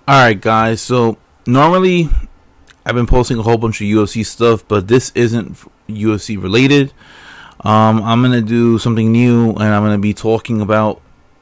Alright, guys, so normally I've been posting a whole bunch of UFC stuff, but this isn't UFC related. I'm going to do something new, and I'm going to be talking about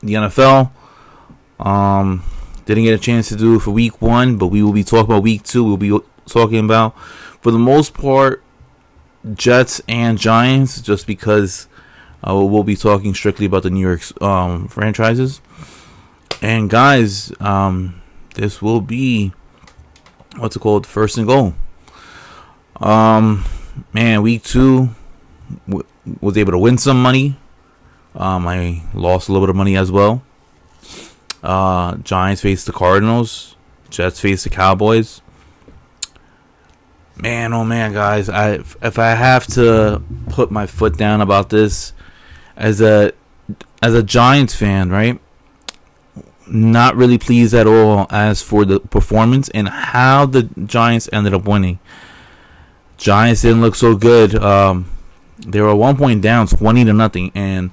the NFL. Didn't get a chance to do it for week 1, but we will be talking about week 2. We'll be talking about, for the most part, Jets and Giants, just because we'll be talking strictly about the New York franchises. And guys, this will be first and goal. Week 2 was able to win some money. I lost a little bit of money as well. Giants faced the Cardinals. Jets faced the Cowboys. Man, oh man, guys, if I have to put my foot down about this, as a Giants fan, right? Not really pleased at all as for the performance and how the Giants ended up winning. Giants didn't look so good. They were 1 point down, 20-0, and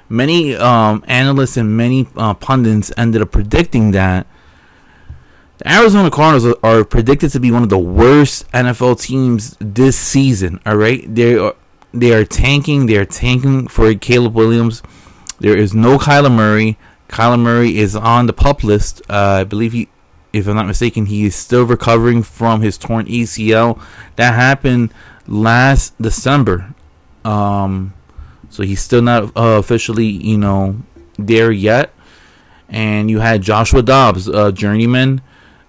many analysts and many pundits ended up predicting that the Arizona Cardinals are predicted to be one of the worst NFL teams this season. All right, they are tanking. They are tanking for Caleb Williams. There is no Kyler Murray. Kyler Murray is on the PUP list. I believe if I'm not mistaken, he is still recovering from his torn ACL. That happened last December. So he's still not officially, there yet. And you had Joshua Dobbs, journeyman.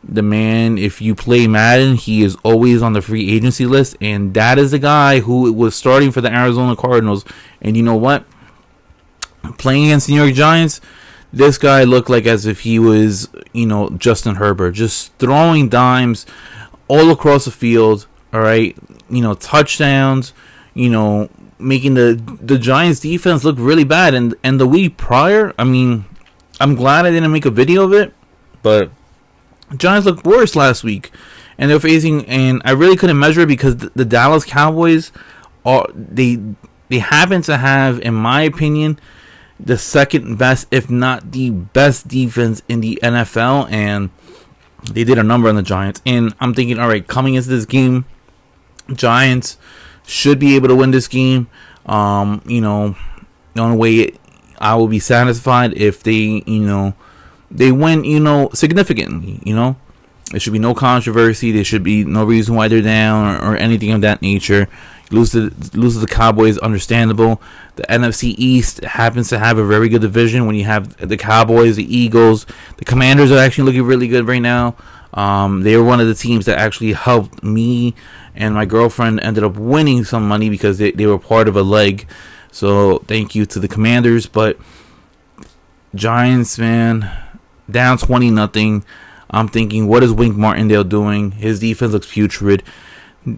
The man, if you play Madden, he is always on the free agency list. And that is the guy who was starting for the Arizona Cardinals. And you know what? Playing against the New York Giants, this guy looked like as if he was, Justin Herbert, just throwing dimes all across the field. All right, touchdowns, making the Giants defense look really bad. And the week prior, I'm glad I didn't make a video of it, but Giants looked worse last week, and they're facing, and I really couldn't measure it because the Dallas Cowboys they happen to have, in my opinion, the second best, if not the best, defense in the NFL, and they did a number on the Giants. And I'm thinking, all right, coming into this game, Giants should be able to win this game. The only way I will be satisfied if they, they win, significantly. There should be no controversy. There should be no reason why they're down or anything of that nature. Lose to the Cowboys, understandable. The NFC East happens to have a very good division when you have the Cowboys, the Eagles. The Commanders are actually looking really good right now. They were one of the teams that actually helped me and my girlfriend ended up winning some money because they were part of a leg. So thank you to the Commanders. But Giants, man, down 20-0. I'm thinking, what is Wink Martindale doing? His defense looks putrid.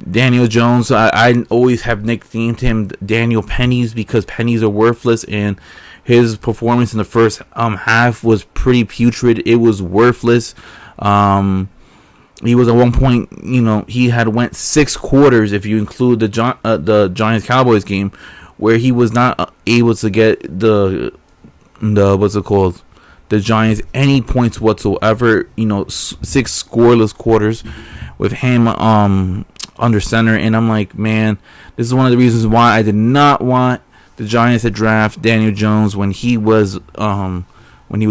Daniel Jones, I always have nicknamed him Daniel Pennies because pennies are worthless, and his performance in the first half was pretty putrid. It was worthless. He was at one point, he had went 6 quarters if you include the Giants Cowboys game, where he was not able to get the Giants any points whatsoever. 6 scoreless quarters with him under center, and I'm like, man, this is one of the reasons why I did not want the Giants to draft Daniel Jones when he was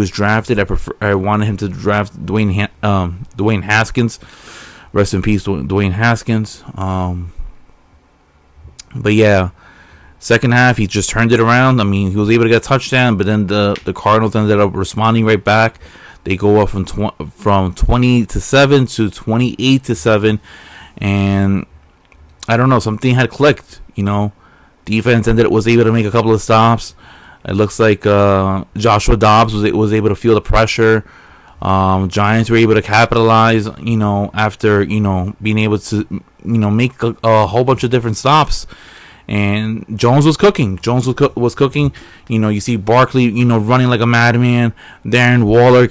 drafted. I wanted him to draft Dwayne Haskins. Rest in peace, Dwayne Haskins. But yeah, second half he just turned it around. He was able to get a touchdown, but then the Cardinals ended up responding right back. They go up from 20-7 to 28-7. And I don't know, something had clicked. Defense was able to make a couple of stops. It looks like Joshua Dobbs was able to feel the pressure. Giants were able to capitalize. After being able to make a whole bunch of different stops. And Jones was cooking. Was cooking. You see Barkley, running like a madman. Darren Waller,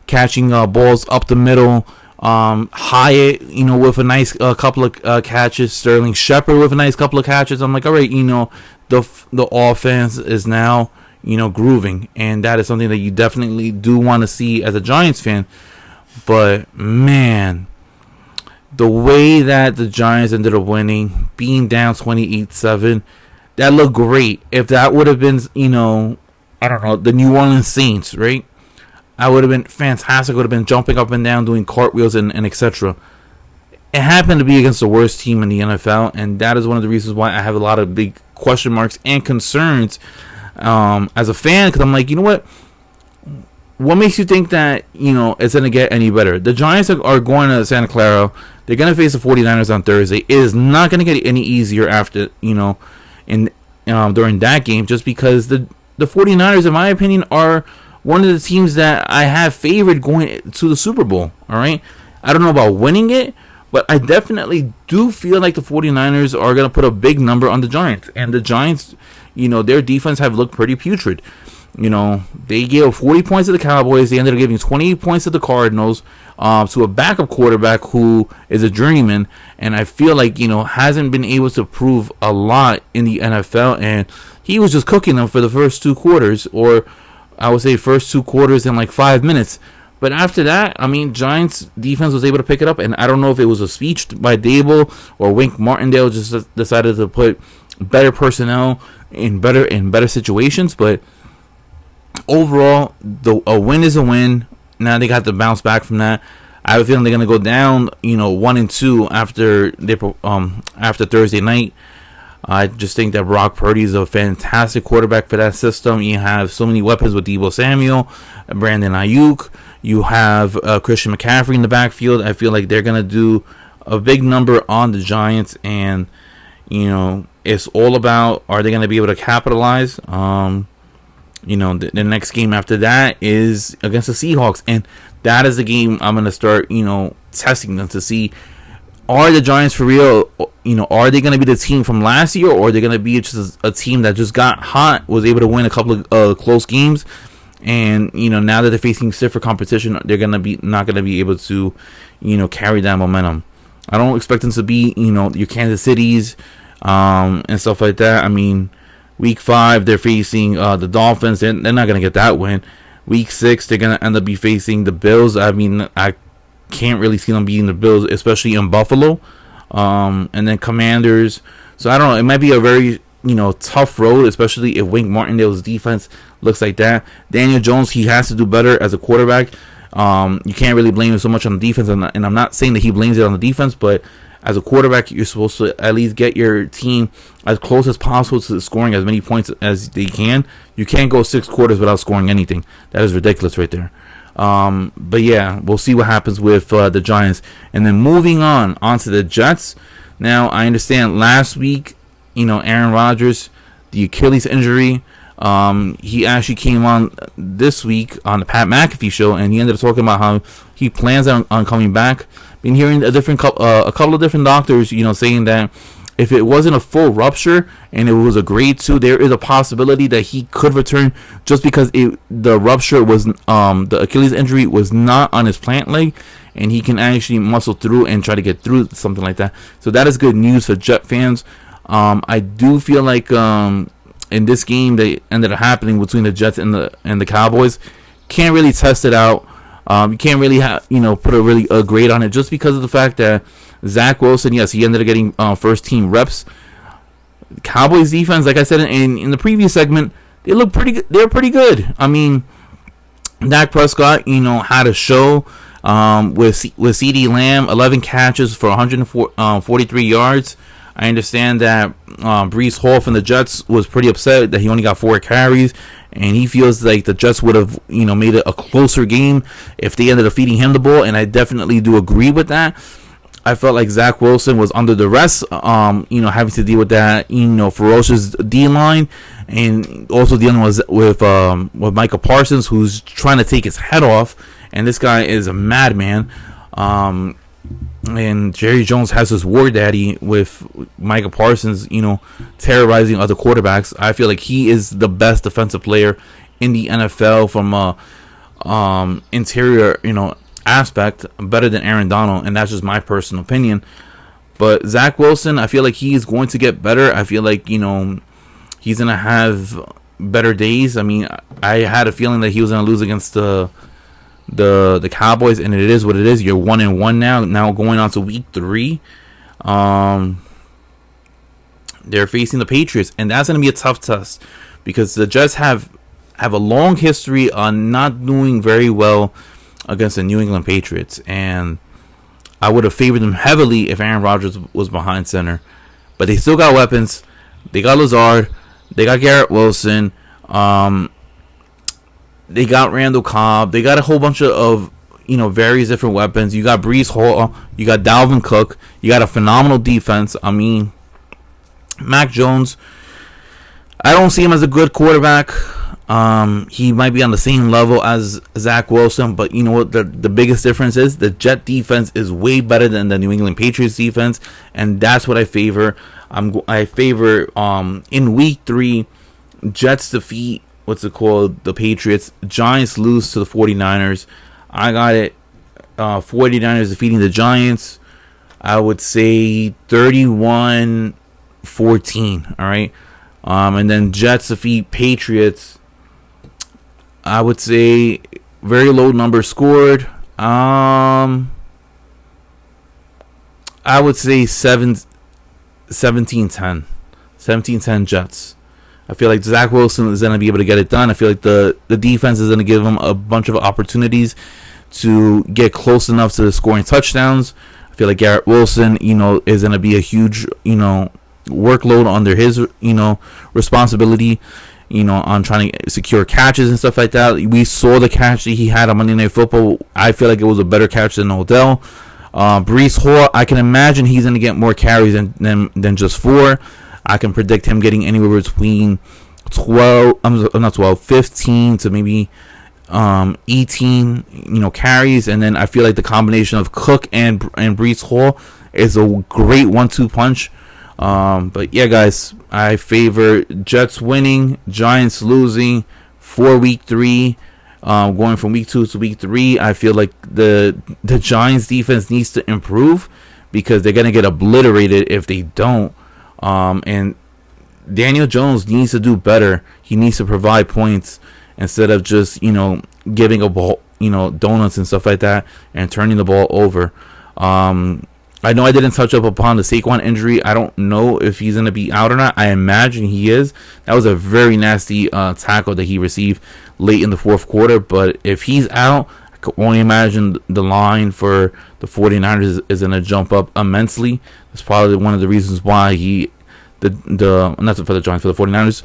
catching balls up the middle. Hyatt, with a nice couple of catches. Sterling Shepard with a nice couple of catches. I'm like, all right, the offense is now, grooving, and that is something that you definitely do want to see as a Giants fan. But man, the way that the Giants ended up winning, being down 28-7, that looked great. If that would have been, I don't know, the New Orleans Saints, right? I would have been fantastic. Would have been jumping up and down, doing cartwheels and etc. It happened to be against the worst team in the NFL, and that is one of the reasons why I have a lot of big question marks and concerns as a fan. Because I'm like, you know what? What makes you think that, it's going to get any better? The Giants are going to Santa Clara. They're going to face the 49ers on Thursday. It is not going to get any easier after, during that game, just because the 49ers, in my opinion, are one of the teams that I have favored going to the Super Bowl, all right? I don't know about winning it, but I definitely do feel like the 49ers are going to put a big number on the Giants. And the Giants, their defense have looked pretty putrid. They gave 40 points to the Cowboys. They ended up giving 28 points to the Cardinals, to a backup quarterback who is a journeyman. And I feel like, hasn't been able to prove a lot in the NFL. And he was just cooking them for the first 2 quarters, or I would say first 2 quarters in like 5 minutes. But after that, Giants defense was able to pick it up. And I don't know if it was a speech by Dable or Wink Martindale just decided to put better personnel in better situations. But overall, a win is a win. Now they got to bounce back from that. I have a feeling they're gonna go down, 1-2 after Thursday night. I just think that Brock Purdy is a fantastic quarterback for that system. You have so many weapons with Deebo Samuel, Brandon Ayuk. You have Christian McCaffrey in the backfield. I feel like they're going to do a big number on the Giants. And, it's all about, are they going to be able to capitalize? The next game after that is against the Seahawks. And that is the game I'm going to start, testing them to see, are the Giants for real? Are they going to be the team from last year, or are they going to be just a team that just got hot, was able to win a couple of close games, and now that they're facing stiffer competition, they're going to be not going to be able to, carry that momentum. I don't expect them to be, your Kansas Cities, and stuff like that. Week 5 they're facing the Dolphins. They're not going to get that win. Week 6 they're going to end up be facing the Bills. I can't really see them beating the Bills, especially in Buffalo. And then Commanders. So I don't know. It might be a very, tough road, especially if Wink Martindale's defense looks like that. Daniel Jones, he has to do better as a quarterback. You can't really blame him so much on the defense. And I'm not saying that he blames it on the defense, but as a quarterback, you're supposed to at least get your team as close as possible to scoring as many points as they can. You can't go 6 quarters without scoring anything. That is ridiculous right there. But yeah, we'll see what happens with the Giants. And then moving on to the Jets. Now, I understand last week, Aaron Rodgers, the Achilles injury, he actually came on this week on the Pat McAfee show, and he ended up talking about how he plans on coming back. Been hearing a couple of different doctors, saying that if it wasn't a full rupture and it was a grade 2, there is a possibility that he could return, just because the rupture was the Achilles injury was not on his plant leg, and he can actually muscle through and try to get through something like that. So that is good news for Jet fans. I do feel like in this game that ended up happening between the Jets and the Cowboys, can't really test it out. You can't really put a grade on it, just because of the fact that Zach Wilson, yes, he ended up getting first team reps. Cowboys defense, like I said in the previous segment, they look pretty good. They're pretty good. Dak Prescott, had a show with CeeDee Lamb, 11 catches for 143 yards. I understand that Breece Hall from the Jets was pretty upset that he only got 4 carries, and he feels like the Jets would have, made it a closer game if they ended up feeding him the ball, and I definitely do agree with that. I felt like Zach Wilson was under duress, having to deal with that, ferocious D-line, and also dealing with Micah Parsons, who's trying to take his head off, and this guy is a madman. And Jerry Jones has his war daddy with Micah Parsons, terrorizing other quarterbacks. I feel like he is the best defensive player in the NFL from a interior, aspect, better than Aaron Donald, and that's just my personal opinion. But Zach Wilson, I feel like he is going to get better. I feel like, he's going to have better days. I had a feeling that he was going to lose against the the Cowboys, and it is what it is. You're 1-1 now. Now going on to week 3. They're facing the Patriots, and that's going to be a tough test because the Jets have a long history on not doing very well against the New England Patriots, and I would have favored them heavily if Aaron Rodgers was behind center. But they still got weapons. They got Lazard. They got Garrett Wilson. They got Randall Cobb. They got a whole bunch of various different weapons. You got Breece Hall. You got Dalvin Cook. You got a phenomenal defense. I mean, Mac Jones, I don't see him as a good quarterback. He might be on the same level as Zach Wilson, but you know what? The biggest difference is the Jet defense is way better than the New England Patriots defense, and that's what I favor. I favor in week 3, Jets defeat the Patriots. Giants lose to the 49ers. I got it. 49ers defeating the Giants. I would say 31-14. All right. And then Jets defeat Patriots. I would say very low number scored. I would say 17-10. 17-10 Jets. I feel like Zach Wilson is going to be able to get it done. I feel like the defense is going to give him a bunch of opportunities to get close enough to scoring touchdowns. I feel like Garrett Wilson, is going to be a huge, workload under his, responsibility, on trying to secure catches and stuff like that. We saw the catch that he had on Monday Night Football. I feel like it was a better catch than Odell. Breece Hall, I can imagine he's going to get more carries than just 4. I can predict him getting anywhere between 15 to maybe 18, carries, and then I feel like the combination of Cook and Breece Hall is a great 1-2 punch. But yeah, guys, I favor Jets winning, Giants losing for week 3. Going from week 2 to week 3, I feel like the Giants defense needs to improve because they're gonna get obliterated if they don't. And Daniel Jones needs to do better. He needs to provide points instead of just, giving a ball, donuts and stuff like that and turning the ball over. I know I didn't touch up upon the Saquon injury. I don't know if he's going to be out or not. I imagine he is. That was a very nasty tackle that he received late in the fourth quarter. But if he's out, I can only imagine the line for the 49ers is going to jump up immensely. That's probably one of the reasons why not for the Giants, for the 49ers.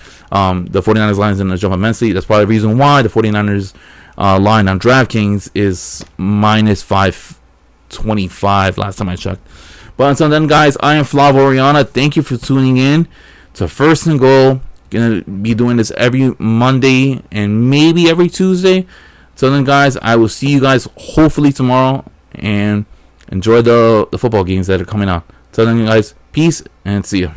The 49ers line is going to jump immensely. That's probably the reason why the 49ers line on DraftKings is minus 525 last time I checked. But until then, guys, I am Flav Oriana. Thank you for tuning in to First and Goal. Gonna be doing this every Monday and maybe every Tuesday. Until then, guys, I will see you guys hopefully tomorrow, and enjoy the football games that are coming out. Until then, guys, peace and see you.